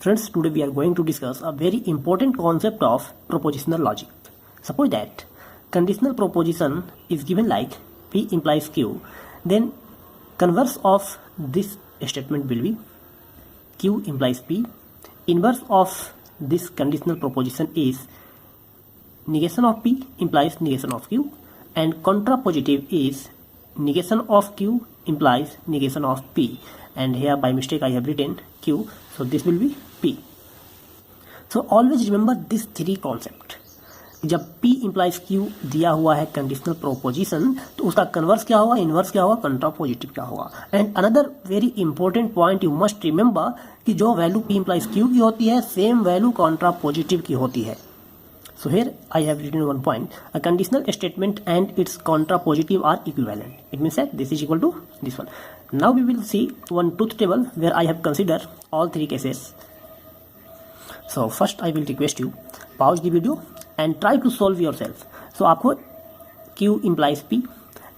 Friends, today we are going to discuss a very important concept of propositional logic. Suppose that conditional proposition is given like P implies Q, then converse of this statement will be Q implies P. Inverse of this conditional proposition is negation of P implies negation of Q, and contrapositive is negation of Q implies negation of P. And here by mistake I have written Q, so this will be P. So always remember this three concept. जब P implies Q दिया हुआ है conditional proposition, तो उसका converse क्या होगा, inverse क्या होगा, कंट्रापोजिटिव क्या होगा. And another very important point you must remember कि जो वैल्यू P implies Q की होती है सेम वैल्यू कंट्रापोजिटिव की होती है. So here I have written one point. A conditional statement and its contrapositive are equivalent. It means that this is equal to this one. Now we will see one truth table where I have considered all three cases. So first I will request you pause the video and try to solve yourself. So आपको Q implies P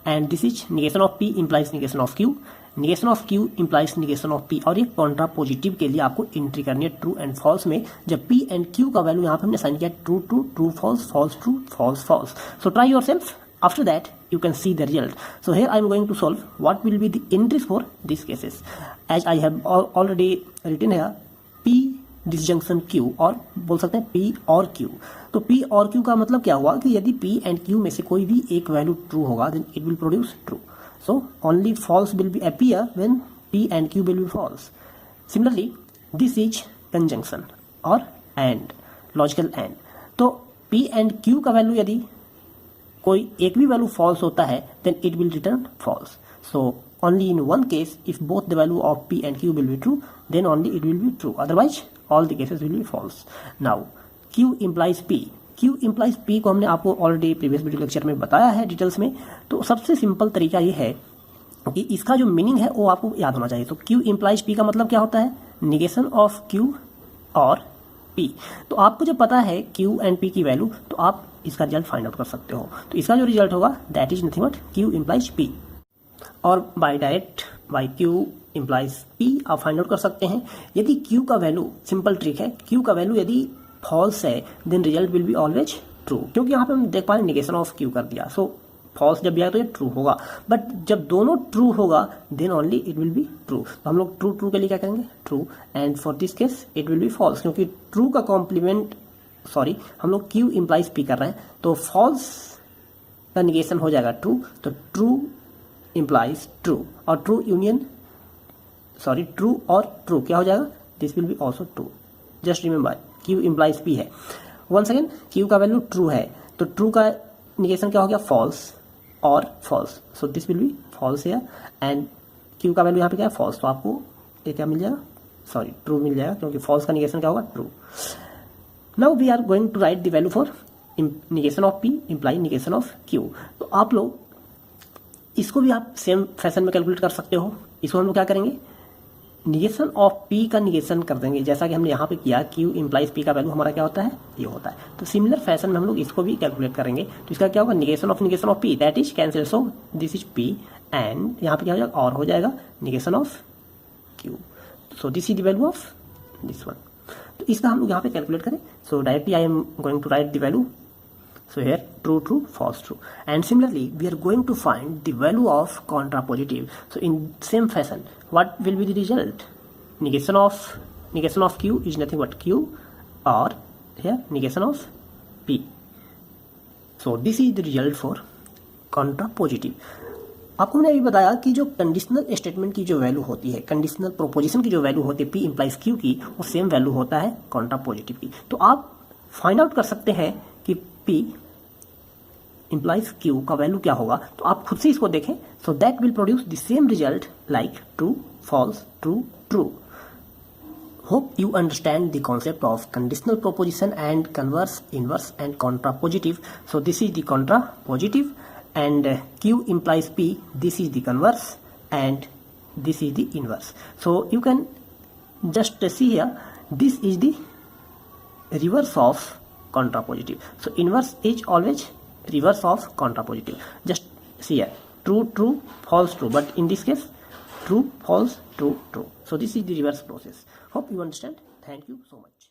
and this is negation of P implies negation of Q. negation of Q implies negation of P और ये contrapositive के लिए आपको entry करनी है true and false में. जब P एंड Q का वैल्यू यहाँ पे हमने साइन किया true true true false false true false false. So try yourself. After that you can see the result. So here I am going to solve what will be the entries for these cases. As I have already written here P disjunction Q और बोल सकते हैं P और Q. तो P और Q का मतलब क्या हुआ कि यदि P एंड Q में से कोई भी एक वैल्यू ट्रू होगा then it will produce true. So only false will be appear when P and Q will be false. Similarly, this is conjunction or and, logical and. तो P and Q का value यदि कोई एक भी value false होता है then it will return false. So only in one case if both the value of P and Q will be true then only it will be true. Otherwise all the cases will be false. Now Q implies P. Q implies P को हमने आपको already previous video lecture में बताया है details में. तो सबसे simple तरीका ये है कि इसका जो मीनिंग है वो आपको याद होना चाहिए. तो Q implies P का मतलब क्या होता है, निगेशन ऑफ Q और P. तो आपको जब पता है Q एंड P की वैल्यू तो आप इसका रिजल्ट फाइंड आउट कर सकते हो. तो इसका जो रिजल्ट होगा that is nothing but Q implies P. और by direct by Q implies P आप फाइंड आउट कर सकते हैं. यदि Q का वैल्यू, सिंपल ट्रिक है, Q का वैल्यू यदि फॉल्स है then result will be always true. क्योंकि यहाँ पे हम देख पा रहे नेगेशन ऑफ Q कर दिया. सो फॉल्स जब भी आए तो ये ट्रू होगा, बट जब दोनों ट्रू होगा then only it will be true. तो हम लोग ट्रू ट्रू के लिए क्या करेंगे true, and for this case it will be false. क्योंकि ट्रू का कॉम्प्लीमेंट हम लोग Q इम्प्लाइज P कर रहे हैं तो फॉल्स का निगेशन हो जाएगा ट्रू. तो ट्रू इम्प्लाइज ट्रू और ट्रू यूनियन ट्रू और ट्रू क्या हो जाएगा, this will B also true. Just remember Q implies P है. वन सेकेंड, Q का वैल्यू ट्रू है तो ट्रू का निगेशन क्या हो गया फॉल्स और false. So this will be false है एंड Q का वैल्यू यहाँ पे क्या है फॉल्स. तो आपको ये क्या मिल जाएगा, ट्रू मिल जाएगा क्योंकि फॉल्स का निगेशन क्या होगा true. Now we are going to write the value for negation of P imply negation of Q. तो आप लोग इसको भी आप सेम फैशन में कैलकुलेट कर सकते हो. इसको हम लोग क्या करेंगे, निगेशन ऑफ P का निगेशन कर देंगे जैसा कि हमने यहाँ पे किया. Q इम्प्लाइज P का वैल्यू हमारा क्या होता है, ये होता है. तो सिमिलर फैशन में हम लोग इसको भी कैलकुलेट करेंगे. तो इसका क्या होगा, negation of P that is cancel. So this is P and यहाँ पे क्या हो जाएगा और हो जाएगा negation of Q. So this is the value of this one. तो इसका हम लोग यहाँ पे कैलकुलेट करें. So directly I am going to write the value. So here true true false true, and similarly we are going to find the value of contrapositive. So in same fashion what will be the result, negation of Q is nothing but Q or here negation of P. So this is the result for contrapositive. आपको मैंने अभी बताया कि जो conditional statement की जो value होती है, कंडीशनल प्रोपोजिशन की जो वैल्यू होती है P इम्प्लाइज Q की, वो सेम वैल्यू होता है कॉन्ट्रापोजिटिव की. तो आप फाइंड आउट कर सकते हैं कि P इम्प्लाइज Q का वैल्यू क्या होगा. तो आप खुद से इसको देखें. So that will produce the same result like true false true true. Hope you understand the concept of conditional proposition and converse, inverse and contrapositive. So this is the contrapositive and Q implies P, this is the converse and this is the inverse. So you can just see here this is the reverse of contrapositive. So inverse is always reverse of contrapositive. Just see here, true true false true, but in this case true false true true. So this is the reverse process. Hope you understand. Thank you so much.